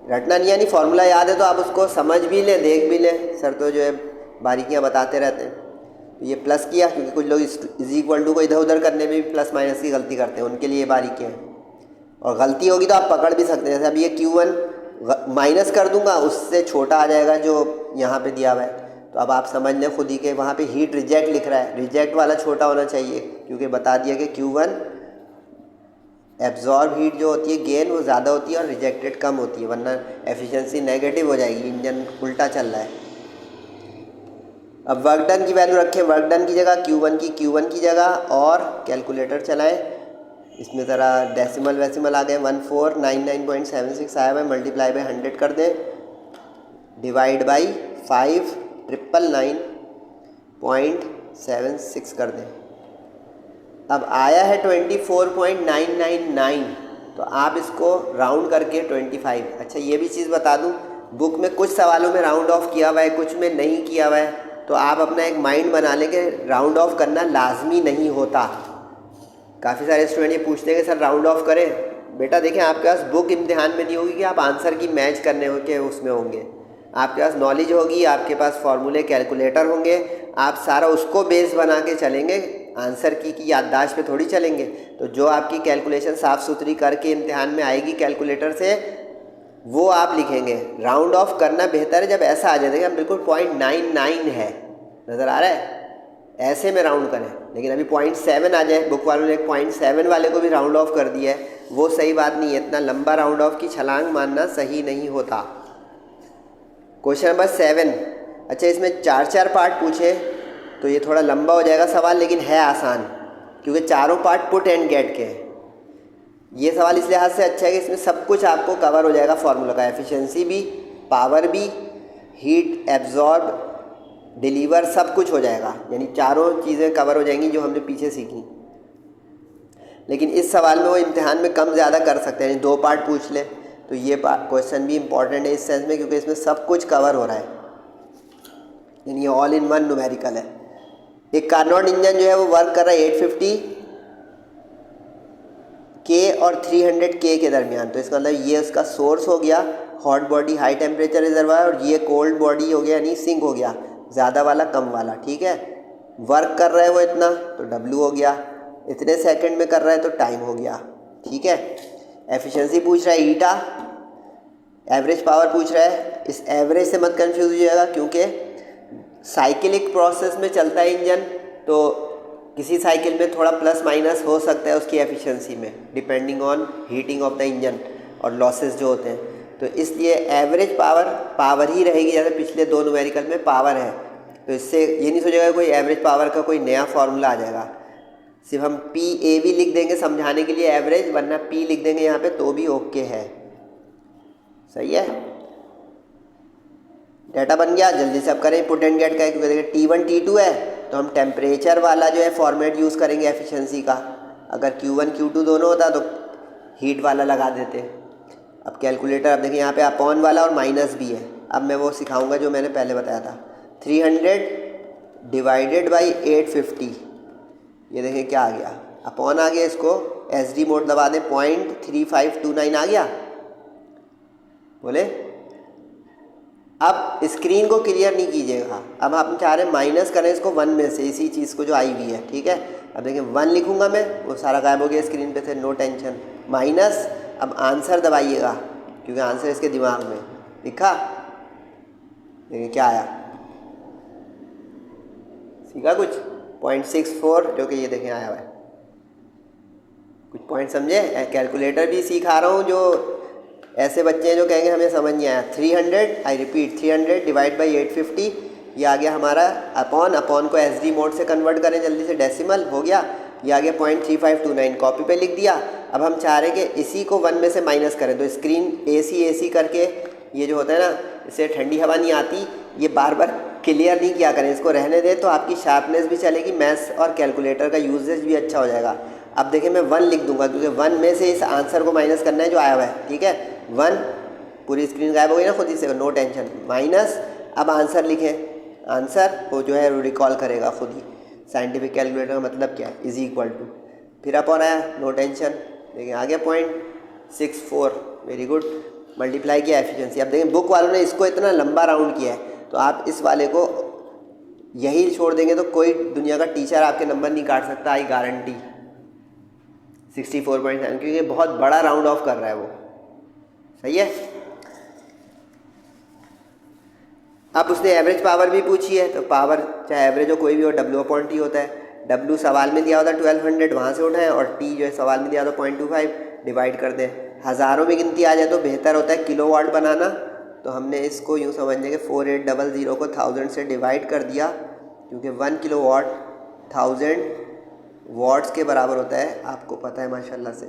A: रटना नहीं, यानी फॉर्मूला याद है तो आप उसको समझ भी लें, देख भी लें, सर तो जो है बारीकियाँ बताते रहते हैं। तो ये प्लस किया, क्योंकि कुछ लोग इज इक्वल टू को इधर उधर करने में भी प्लस माइनस की गलती करते हैं, उनके लिए ये बारीकियाँ हैं। और गलती होगी तो आप पकड़ भी सकते हैं, जैसे अब ये Q1 माइनस कर दूंगा, उससे छोटा आ जाएगा जो यहाँ पे दिया हुआ है, तो अब आप समझ लें खुद ही के वहाँ पे हीट रिजेक्ट लिख रहा है, रिजेक्ट वाला छोटा होना चाहिए, क्योंकि बता दिया कि Q1 एब्जॉर्ब हीट जो होती है गेन वो ज़्यादा होती है और रिजेक्टेड कम होती है, वरना एफिशिएंसी नेगेटिव हो जाएगी, इंजन उल्टा चल रहा है। अब वर्क डन की वैल्यू रखें, वर्क डन की जगह Q1 की जगह, और कैलकुलेटर चलाएं। इसमें ज़रा डेसिमल वेसिमल आ गए, 1499.76 आया हुआ, मल्टीप्लाई बाई 100 कर दें, डिवाइड बाई 5999.76 कर दें। अब आया है 24.999, तो आप इसको राउंड करके 25। अच्छा ये भी चीज़ बता दूं, बुक में कुछ सवालों में राउंड ऑफ किया हुआ है, कुछ में नहीं किया हुआ है, तो आप अपना एक माइंड बना लें कि राउंड ऑफ करना लाजमी नहीं होता। काफ़ी सारे स्टूडेंट ये पूछते हैं कि सर राउंड ऑफ करें। बेटा देखें, आपके पास बुक इम्तिहान में नहीं होगी कि आप आंसर की मैच करने के उसमें होंगे, आपके पास नॉलेज होगी, आपके पास फॉर्मूले कैलकुलेटर होंगे, आप सारा उसको बेस बना के चलेंगे आंसर की याददाश्त पे थोड़ी चलेंगे। तो जो आपकी कैलकुलेशन साफ़ सुथरी करके इम्तिहान में आएगी कैलकुलेटर से, वो आप लिखेंगे। राउंड ऑफ करना बेहतर है जब ऐसा आ जाए, देखिए हम बिल्कुल 0.99 है, नज़र आ रहा है, ऐसे में राउंड करें। लेकिन अभी 0.7 आ जाए, बुक वालों ने 0.7 वाले को भी राउंड ऑफ कर दिया है, वो सही बात नहीं है। इतना लंबा राउंड ऑफ की छलांग मारना सही नहीं होता। Question number 7। अच्छा, इसमें 4 पार्ट पूछे तो ये थोड़ा लंबा हो जाएगा सवाल, लेकिन है आसान, क्योंकि चारों पार्ट पुट एंड गेट के। ये सवाल इस लिहाज से अच्छा है कि इसमें सब कुछ आपको कवर हो जाएगा फार्मूला का, एफिशिएंसी भी, पावर भी, हीट एब्जॉर्ब, डिलीवर, सब कुछ हो जाएगा। यानी चारों चीज़ें कवर हो जाएंगी जो हमने पीछे सीखी। लेकिन इस सवाल में वो इम्तिहान में कम ज़्यादा कर सकते हैं, 2 पार्ट पूछ ले तो ये क्वेश्चन भी इम्पॉर्टेंट है इस सेंस में, क्योंकि इसमें सब कुछ कवर हो रहा है, यानी ऑल इन वन न्यूमेरिकल है। एक कार्नोट इंजन जो है वो वर्क कर रहा है 850 के और 300 के के दरमियान। तो इसका मतलब ये उसका सोर्स हो गया, hot body high temperature reservoir, और ये कोल्ड बॉडी हो गया, यानी सिंक हो गया, ज़्यादा वाला कम वाला। ठीक है, वर्क कर रहा है वो इतना तो W हो गया, इतने सेकंड में कर रहा है तो टाइम हो गया। ठीक है, एफिशिएंसी पूछ रहा है ईटा, एवरेज पावर पूछ रहा है। इस एवरेज से मत कंफ्यूज हो जाएगा, क्योंकि साइकिलिक प्रोसेस में चलता है इंजन, तो किसी साइकिल में थोड़ा प्लस माइनस हो सकता है उसकी एफिशिएंसी में, depending on heating of the engine और लॉसेस जो होते हैं। तो इसलिए एवरेज पावर ही रहेगी, जैसे पिछले 2 न्यूमेरिकल में पावर है। तो इससे ये नहीं सोचेगा कोई एवरेज पावर का कोई नया फार्मूला आ जाएगा। सिर्फ हम PAV लिख देंगे समझाने के लिए एवरेज, वरना P लिख देंगे यहाँ पे तो भी ओके है। सही है, डाटा बन गया। जल्दी से अब करें पुट एंड गेट का, क्योंकि देखिए T1 T2 है तो हम टेम्परेचर वाला जो है फॉर्मेट यूज़ करेंगे एफिशिएंसी का। अगर Q1 Q2 दोनों होता तो हीट वाला लगा देते। अब कैलकुलेटर, अब देखिए यहाँ पे अपॉन वाला और माइनस भी है। अब मैं वो सिखाऊंगा जो मैंने पहले बताया था। 300 डिवाइडेड बाई 850, ये देखिए क्या आ गया, अपॉन आ गया, इसको SD मोड दबा दें, 0.3529 आ गया। बोले अब स्क्रीन को क्लियर नहीं कीजिएगा, अब हम चाह रहे हैं माइनस करें इसको 1 में से, इसी चीज़ को जो आई हुई है। ठीक है, अब देखिए 1 लिखूंगा मैं, वो सारा गायब हो गया स्क्रीन पे से, नो टेंशन। माइनस, अब आंसर दबाइएगा, क्योंकि आंसर इसके दिमाग में लिखा। देखिए क्या आया, सीखा कुछ 0.64, जो कि ये देखें आया हुआ है। कुछ पॉइंट समझे, कैलकुलेटर भी सिखा रहा हूँ। जो ऐसे बच्चे हैं जो कहेंगे हमें समझ नहीं आया, 300, आई रिपीट 300 डिवाइड बाई 850, ये आ गया हमारा अपॉन को SD मोड से कन्वर्ट करें जल्दी से, डेसिमल हो गया, ये आ गया 0.3529, कॉपी पे लिख दिया। अब हम चाह रहे हैं कि इसी को 1 में से माइनस करें, तो स्क्रीन AC करके ये जो होता है ना, इससे ठंडी हवा नहीं आती, ये बार बार क्लियर नहीं किया करें, इसको रहने दें, तो आपकी शार्पनेस भी चलेगी, मैथ्स और कैलकुलेटर का यूजेज भी अच्छा हो जाएगा। अब देखिए मैं 1 लिख दूंगा, क्योंकि 1 में से इस आंसर को माइनस करना है जो आया हुआ है। ठीक है, 1, पूरी स्क्रीन गायब हो गई ना खुद ही से, नो टेंशन, माइनस। अब आंसर लिखें, आंसर वो जो है रिकॉल करेगा खुद ही। साइंटिफिक कैलकुलेटर का मतलब क्या है, इज इक्वल टू, फिर अपॉन आया, नो टेंशन, देखिए आ गया 0.64, वेरी गुड, मल्टीप्लाई किया एफिशिएंसी। अब देखिए बुक वालों ने इसको इतना लंबा राउंड किया है, तो आप इस वाले को यही छोड़ देंगे तो कोई दुनिया का टीचर आपके नंबर नहीं काट सकता, आई गारंटी। 64.7, क्योंकि बहुत बड़ा राउंड ऑफ कर रहा है वो। सही है, अब उसने एवरेज पावर भी पूछी है, तो पावर चाहे एवरेज हो कोई भी हो, W/T होता है। W सवाल में दिया होता है 1200, वहाँ से उठाएं, और T जो है सवाल में दिया था 0.25, डिवाइड कर दें। हज़ारों में गिनती आ जाए तो बेहतर होता है किलोवाट बनाना, तो हमने इसको यूँ समझने के 4800 को 1000 से डिवाइड कर दिया, क्योंकि 1 किलोवाट 1000 वाट्स के बराबर होता है, आपको पता है माशाल्लाह से।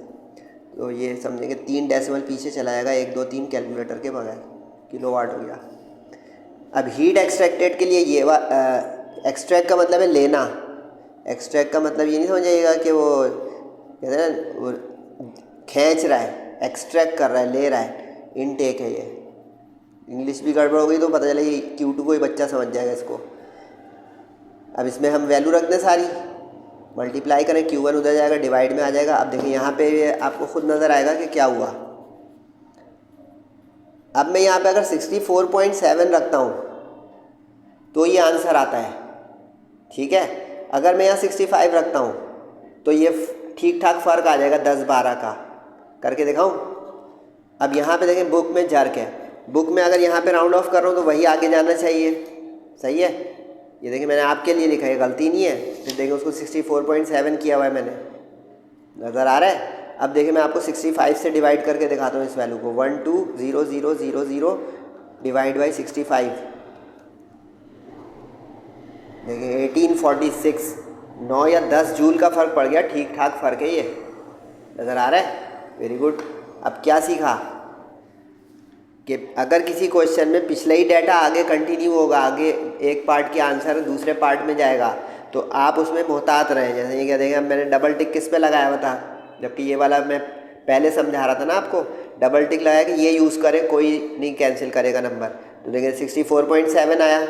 A: तो ये समझेंगे 3 डेसिमल पीछे चला जाएगा, 1 2 3 कैलकुलेटर के बगैर, किलोवाट हो गया। अब हीट एक्सट्रैक्टेड के लिए ये एक्सट्रैक्ट का मतलब है लेना, एक्सट्रैक्ट का मतलब ये नहीं समझिएगा कि वो कहते हैं ना वो खींच रहा है, एक्सट्रैक्ट कर रहा है, ले रहा है, इनटेक है ये। इंग्लिश भी गड़बड़ हो गई तो पता चला ये Q2 कोई बच्चा समझ जाएगा इसको। अब इसमें हम वैल्यू रख दें सारी, मल्टीप्लाई करें, Q1 उधर जाएगा, डिवाइड में आ जाएगा। अब देखिए यहाँ पे आपको खुद नज़र आएगा कि क्या हुआ। अब मैं यहाँ पे अगर 64.7 रखता हूँ तो ये आंसर आता है। ठीक है, अगर मैं यहाँ 65 रखता हूँ तो ये ठीक ठाक फ़र्क आ जाएगा 10-12 का। करके दिखाऊँ? अब यहाँ पे देखें बुक में जर्क है, बुक में अगर यहाँ पे राउंड ऑफ कर रहा हूँ तो वही आगे जाना चाहिए। सही है, ये देखिए मैंने आपके लिए लिखा है, गलती नहीं है। फिर देखिए उसको 64.7 किया हुआ है मैंने, नज़र आ रहा है। अब देखिए मैं आपको 65 से डिवाइड करके दिखाता हूँ इस वैल्यू को। 120000 डिवाइड बाई 65, देखिए 1846, 9 या 10 जूल का फ़र्क पड़ गया। ठीक ठाक फ़र्क है, ये नज़र आ रहा है। Very good. अब क्या सीखा कि अगर किसी क्वेश्चन में पिछले ही डाटा आगे कंटिन्यू होगा, आगे एक पार्ट के आंसर दूसरे पार्ट में जाएगा, तो आप उसमें मोहतात रहें। जैसे ये क्या देखें, अब मैंने डबल टिक किस पे लगाया हुआ था, जबकि ये वाला मैं पहले समझा रहा था ना आपको, डबल टिक लगाया कि ये यूज़ करें, कोई नहीं कैंसिल करेगा नंबर। तो देखिए 64.7 आया,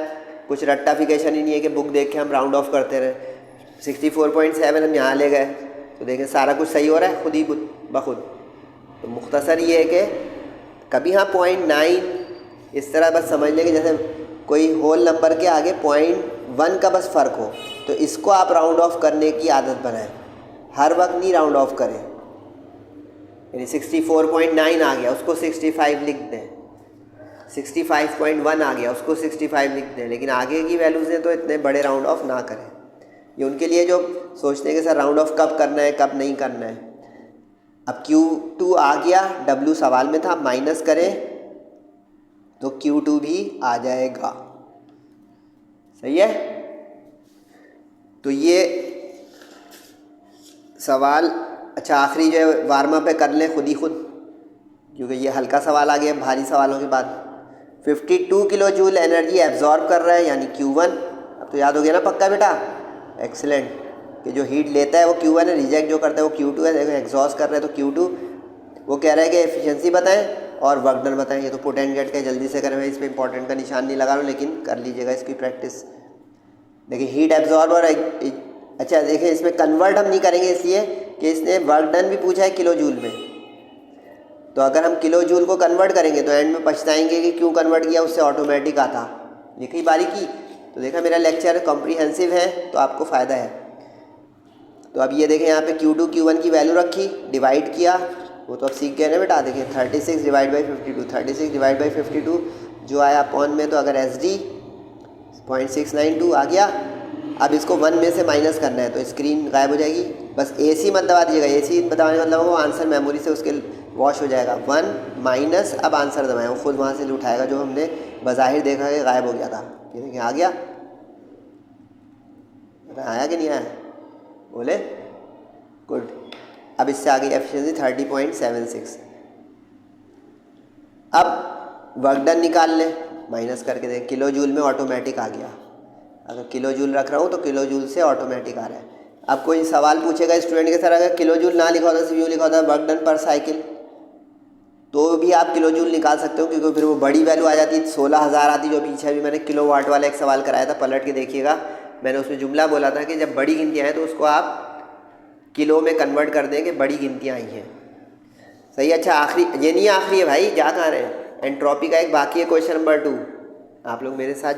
A: कुछ रट्टाफिकेशन ही नहीं है कि बुक देख के हम राउंड ऑफ करते रहे। 64.7 हम यहाँ ले गए, तो देखें सारा कुछ सही हो रहा है खुद ही बखुद। तो मुख्तसर ये है कि कभी हाँ 0.9 इस तरह बस समझ लेंगे, जैसे कोई होल नंबर के आगे 0.1 का बस फ़र्क हो, तो इसको आप राउंड ऑफ करने की आदत बनाएं। हर वक्त नहीं राउंड ऑफ करें। यानी 64.9 आ गया, उसको 65 लिख दें, 65.1 आ गया, उसको 65 लिख दें, लेकिन आगे की वैल्यूज़ हैं तो इतने बड़े राउंड ऑफ ना करें। ये उनके लिए जो सोचते हैं कि सर राउंड ऑफ कब करना है कब नहीं करना है। अब Q2 आ गया, W सवाल में था, आप माइनस करें तो Q2 भी आ जाएगा। सही है। तो ये सवाल अच्छा आखिरी जो है वार्म अप पे कर लें खुद ही खुद, क्योंकि ये हल्का सवाल आ गया भारी सवालों के बाद। 52 किलो जूल एनर्जी एब्जॉर्ब कर रहा है, यानी Q1। अब तो याद हो गया ना पक्का बेटा, एक्सीलेंट। कि जो हीट लेता है वो Q1 है, रिजेक्ट जो करता है वो Q2 है। देखो एग्जॉस्ट कर रहे हैं तो Q2। वो कह रहा है कि एफिशिएंसी बताएं और वर्क डन बताएं। ये तो पुट एंड गेट के जल्दी से करें, इस पर इंपॉर्टेंट का निशान नहीं लगा रहा हूँ, लेकिन कर लीजिएगा इसकी प्रैक्टिस। देखिए हीट एब्जॉर्ब और अच्छा देखिए इसमें कन्वर्ट हम नहीं करेंगे इसलिए कि इसने वर्क डन भी पूछा है किलो जूल में। तो अगर हम किलो जूल को कन्वर्ट करेंगे तो एंड में पछताएंगे कि क्यों कन्वर्ट किया, उससे ऑटोमेटिक आता। देखिए बारीकी। तो देखा मेरा लेक्चर कॉम्प्रिहेंसिव है तो आपको फ़ायदा है। तो अब ये देखें यहाँ पे Q2 Q1 की वैल्यू रखी, डिवाइड किया, वो तो अब सीख गए ना बेटा। देखिए 36 डिवाइड बाई 52, 36 डिवाइड बाई 52 जो आया अपॉन में, तो अगर SD 0.692 आ गया। अब इसको 1 में से माइनस करना है तो स्क्रीन गायब हो जाएगी। बस AC मत दबा दीजिएगा, AC दबाने का मतलब वो आंसर मेमोरी से उसके वॉश हो जाएगा। 1 माइनस, अब आंसर दबाएँ, वो खुद वहाँ से उठाएगा जो हमने बज़ाहिर देखा कि गायब हो गया था। ये देखिए आ गया, आया कि नहीं आया बोले? गुड। अब इससे आगे एफिशिएंसी 30.76। अब वर्क डन निकाल लें, माइनस करके देखें, किलो जूल में ऑटोमेटिक आ गया। अगर किलो जूल रख रहा हूँ तो किलो जूल से ऑटोमेटिक आ रहा है। अब कोई सवाल पूछेगा स्टूडेंट के सर अगर किलो जूल ना लिखा होता, सिर्फ यूँ लिखा होता वर्क डन पर साइकिल, तो भी आप किलो जूल निकाल सकते हो, क्योंकि फिर वो बड़ी वैल्यू आ जाती, 16,000 आती। जो पीछे भी मैंने किलो वाट वाला एक सवाल कराया था, पलट के देखिएगा, मैंने उसमें जुमला बोला था कि जब बड़ी गिनतियाँ हैं तो उसको आप किलो में कन्वर्ट कर दें कि बड़ी गिनतियाँ आई हैं। सही। अच्छा आखिरी, ये नहीं आखिरी है भाई, जा कहाँ रहे हैं, एंट्रोपी का एक बाकी है क्वेश्चन नंबर 2। आप लोग मेरे साथ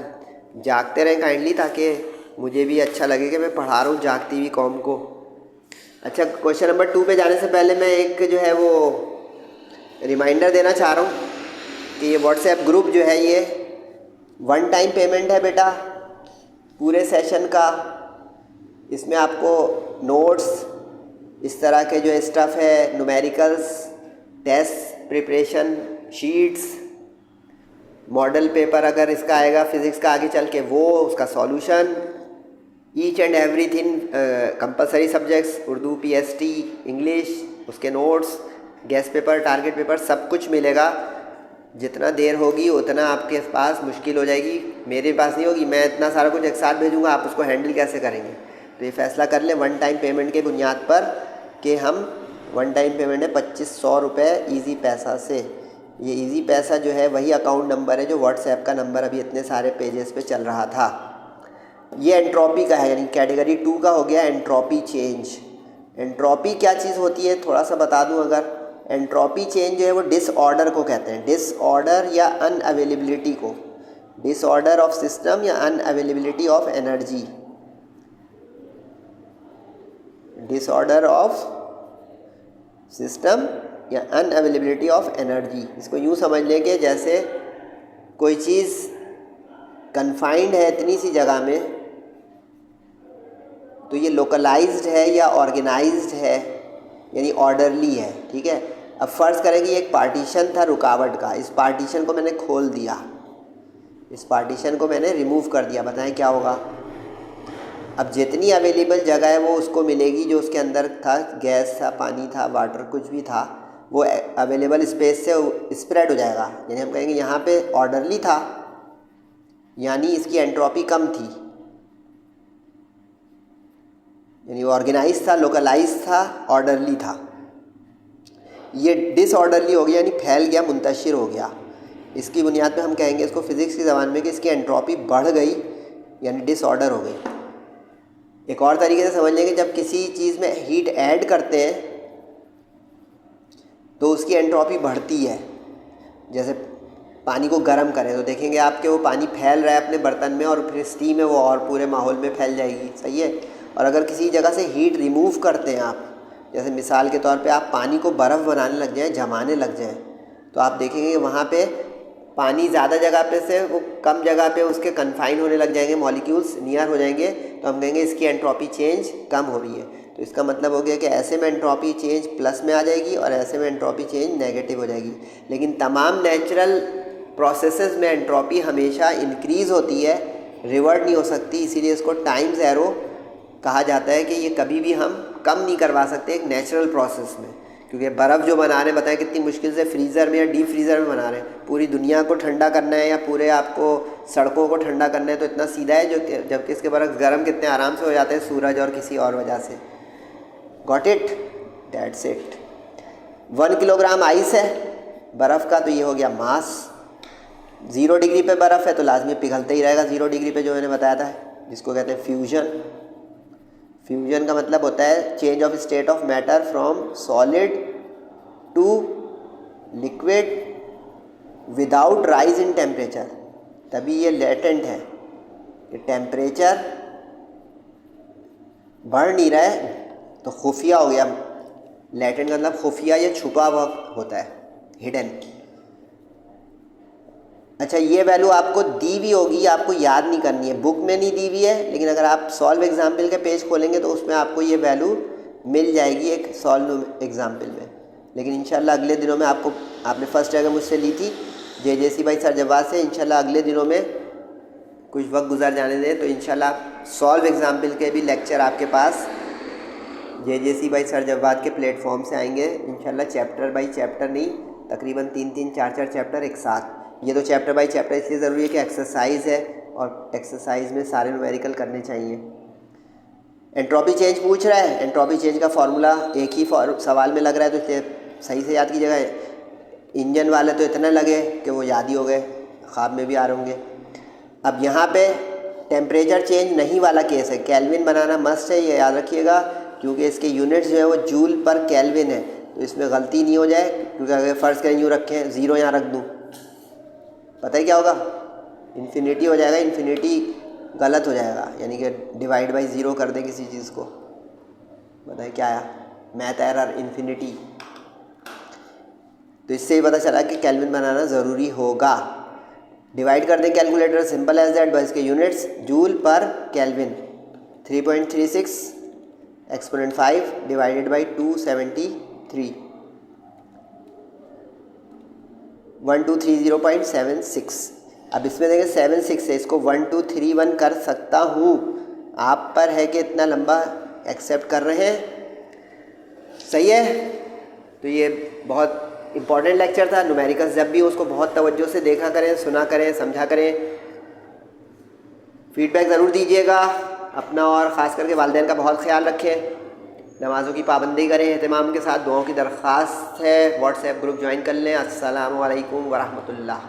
A: जागते रहें काइंडली, ताकि मुझे भी अच्छा लगे कि मैं पढ़ा रहा हूँ जागती हुई कौम को। अच्छा क्वेश्चन नंबर 2 पे जाने से पहले मैं एक जो है वो रिमाइंडर देना चाह रहा हूँ कि ये व्हाट्सएप ग्रुप जो है ये 1 टाइम पेमेंट है बेटा पूरे सेशन का। इसमें आपको नोट्स, इस तरह के जो स्टफ़ है, numericals, test preparation sheets, model paper अगर इसका आएगा फिज़िक्स का आगे चल के वो, उसका solution, each and everything compulsory subjects, Urdu, PST, English, उसके notes, guess paper, target paper, सब कुछ मिलेगा। जितना देर होगी उतना आपके पास मुश्किल हो जाएगी, मेरे पास नहीं होगी। मैं इतना सारा कुछ एक साथ भेजूँगा, आप उसको हैंडल कैसे करेंगे? तो ये फ़ैसला कर लें 1 टाइम पेमेंट के बुनियाद पर कि हम 1 टाइम पेमेंट है 2500 रुपये ईजी पैसा से। ये ईजी पैसा जो है वही अकाउंट नंबर है जो व्हाट्सएप का नंबर अभी इतने सारे पेजेस पे चल रहा था। ये एंट्रोपी का है, यानी कैटेगरी 2 का हो गया एंट्रोपी चेंज। एंट्रोपी क्या चीज़ होती है थोड़ा सा बता दूं। अगर एंट्रोपी चेंज जो है वो डिसऑर्डर को कहते हैं, डिसऑर्डर या अनअवेलेबिलिटी को, डिसऑर्डर ऑफ सिस्टम या unavailability of energy. Disorder of system या अनअवेलेबिलिटी ऑफ एनर्जी। इसको यूँ समझ लें कि जैसे कोई चीज़ कन्फाइंड है इतनी सी जगह में, तो ये लोकलाइज्ड है या ऑर्गेनाइज्ड है, यानी ऑर्डरली है। ठीक है, अब फ़र्ज़ करें कि एक पार्टीशन था रुकावट का, इस पार्टीशन को मैंने खोल दिया, इस पार्टीशन को मैंने रिमूव कर दिया। बताएं क्या होगा? अब जितनी अवेलेबल जगह है वो उसको मिलेगी जो उसके अंदर था, गैस था, पानी था, वाटर कुछ भी था, वो अवेलेबल स्पेस से स्प्रेड हो जाएगा। यानी हम कहेंगे यहाँ पे ऑर्डरली था, यानी इसकी एंट्रोपी कम थी, यानी ऑर्गेनाइज था, लोकलाइज था, ऑर्डरली था। ये डिसऑर्डरली हो गया, यानी फैल गया, मुंतशिर हो गया। इसकी बुनियाद पे हम कहेंगे इसको फिज़िक्स की ज़बान में कि इसकी एंट्रोपी बढ़ गई, यानी डिसऑर्डर हो गई। एक और तरीके से समझ लेंगे, जब किसी चीज़ में हीट ऐड करते हैं तो उसकी एंट्रोपी बढ़ती है। जैसे पानी को गर्म करें तो देखेंगे आपके वो पानी फैल रहा है अपने बर्तन में, और फिर स्टीम है वो और पूरे माहौल में फैल जाएगी। सही है। और अगर किसी जगह से हीट रिमूव करते हैं आप, जैसे मिसाल के तौर पे आप पानी को बर्फ़ बनाने लग जाएं, जमाने लग जाएं, तो आप देखेंगे कि वहाँ पे पानी ज़्यादा जगह पे से वो कम जगह पे उसके कन्फाइन होने लग जाएंगे, मॉलिक्यूल्स नियर हो जाएंगे, तो हम कहेंगे इसकी एंट्रोपी चेंज कम हो रही है। तो इसका मतलब हो गया कि ऐसे में एंट्रोपी चेंज प्लस में आ जाएगी और ऐसे में एंट्रोपी चेंज नेगेटिव हो जाएगी। लेकिन तमाम नेचुरल प्रोसेसेस में एंट्रोपी हमेशा इंक्रीज़ होती है, रिवर्ट नहीं हो सकती। इसीलिए इसको टाइम्स एरो कहा जाता है कि ये कभी भी हम कम नहीं करवा सकते एक नेचुरल प्रोसेस में। क्योंकि बर्फ़ जो बना रहे हैं, बताएं कितनी मुश्किल से फ्रीज़र में या डीप फ्रीज़र में बना रहे हैं। पूरी दुनिया को ठंडा करना है या पूरे आपको सड़कों को ठंडा करना है तो इतना सीधा है, जो जबकि इसके बर्फ़ गर्म कितने आराम से हो जाते हैं सूरज और किसी और वजह से। Got it? That's it. 1 kilogram ice है बर्फ़ का, तो ये हो गया मास। 0 डिग्री पे बर्फ़ है तो लाजमी पिघलते ही रहेगा 0 डिग्री पे, जो मैंने बताया था, जिसको कहते हैं फ्यूजन। फ्यूजन का मतलब होता है change of state of matter from solid to liquid without rise in temperature. तभी ये लेटेंट है कि टेम्परेचर बढ़ नहीं रहा है तो खुफिया हो गया। लेटेंट का मतलब खुफिया या छुपा हुआ होता है, हिडन। अच्छा, ये वैल्यू आपको दी हुई होगी, आपको याद नहीं करनी है, बुक में नहीं दी हुई है, लेकिन अगर आप सॉल्व एग्जाम्पल के पेज खोलेंगे तो उसमें आपको ये वैल्यू मिल जाएगी एक सॉल्व एग्जाम्पल में। लेकिन इंशाल्लाह अगले दिनों में आपने फर्स्ट जगह मुझसे ली थी JJC भाई सर जवाब से, इंशाल्लाह अगले दिनों में कुछ वक्त गुजर जाने दें तो इंशाल्लाह सॉल्व एग्जाम्पल के भी लेक्चर आपके पास JJC भाई सर जवाब के प्लेटफॉर्म से आएंगे इंशाल्लाह। चैप्टर बाई चैप्टर नहीं, तकरीबन 3-3, 4-4 चैप्टर एक साथ। ये तो चैप्टर बाई चैप्टर इसलिए ज़रूरी है कि एक्सरसाइज है और एक्सरसाइज में सारे न्यूमेरिकल करने चाहिए। एंट्रोपी चेंज पूछ रहा है, एंट्रोपी चेंज का फार्मूला एक ही सवाल में लग रहा है तो इसलिए सही से याद कीजिएगा। इंजन वाले तो इतना लगे कि वो याद ही हो गए, ख्वाब में भी आ रहे होंगे। अब यहाँ पे टेम्परेचर चेंज नहीं वाला केस है, केल्विन बनाना मस्ट है, ये याद रखिएगा, क्योंकि इसके यूनिट्स जो है वो जूल पर केल्विन है, तो इसमें गलती नहीं हो जाए। क्योंकि अगर फ़र्ज़ करें यूँ रखें, 0 यहाँ रख दूँ, पता है क्या होगा? इन्फिनिटी हो जाएगा, इन्फिनिटी गलत हो जाएगा, यानी कि डिवाइड बाई 0 कर दें किसी चीज़ को। बताएं क्या आया? Math error, infinity. तो इससे ही पता चला कि केल्विन बनाना ज़रूरी होगा। डिवाइड कर दें कैलकुलेटर, सिंपल एज दैट, बस के यूनिट्स जूल पर केल्विन। 3.36 exponent 5 divided by 273 1230.76। अब इसमें देखें 76 है, इसको 1231 कर सकता हूँ। आप पर है कि इतना लंबा एक्सेप्ट कर रहे हैं। सही है। तो ये बहुत इम्पॉर्टेंट लेक्चर था। न्यूमेरिकल्स जब भी उसको बहुत तवज्जो से देखा करें, सुना करें, समझा करें। फीडबैक ज़रूर दीजिएगा अपना, और ख़ास करके वालिदैन का बहुत ख्याल रखें। नमाज़ों की पाबंदी करें एहतिमाम के साथ। दुआओं की दरख्वास्त है। व्हाट्सएप ग्रुप ज्वाइन कर लें। अस्सलामु अलैकुम वरहमतुल्लाह।